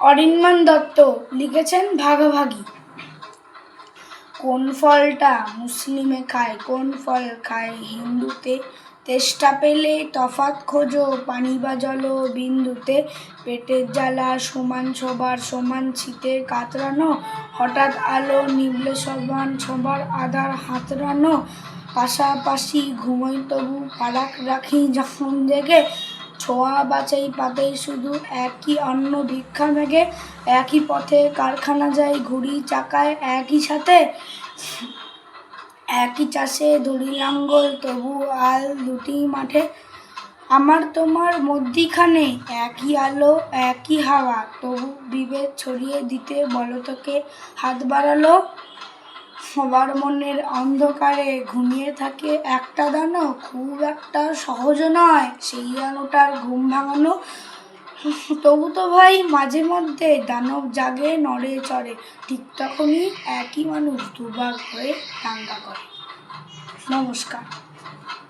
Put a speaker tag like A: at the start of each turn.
A: অরিন্মান দত্ত লিখেছেন ভাগাভাগি। কোন ফলটা মুসলিমে খায়, কোন ফল খায় হিন্দুতে? তেষ্টা পেলে তফাৎ খোঁজো, পানি বা জল বিন্দুতে। পেটের জ্বালা সমান সবার, সমান শীতে কাতরানো। হঠাৎ আলো নিভলে সবার আধার হাতড়ানো। পাশাপাশি ঘুমোই তবু ফারাক রাখি যখন জেগে। ছোঁয়া বাছাই পাতেই শুধু একই অন্ন ভিক্ষা মেঘে। একই পথে কারখানা যায় ঘুড়ি চাকায় একই সাথে। একই চাষে ধরি লাঙ্গল তবু আল দুটি মাঠে। আমার তোমার মধ্যিখানে একই আলো একই হাওয়া, তবু বিভেদ ছড়িয়ে দিতে বলতকে হাত বাড়ালো। সবার মনের অন্ধকারে ঘুমিয়ে থাকে একটা দানব, খুব একটা সহজ নয় সেই আলোটার ঘুম ভাঙানো। তবু তো ভাই মাঝে মধ্যে দানব জাগে নড়ে চড়ে, ঠিক তখনই একই মানুষ দুভাগ হয়ে দাঙ্গা করে। নমস্কার।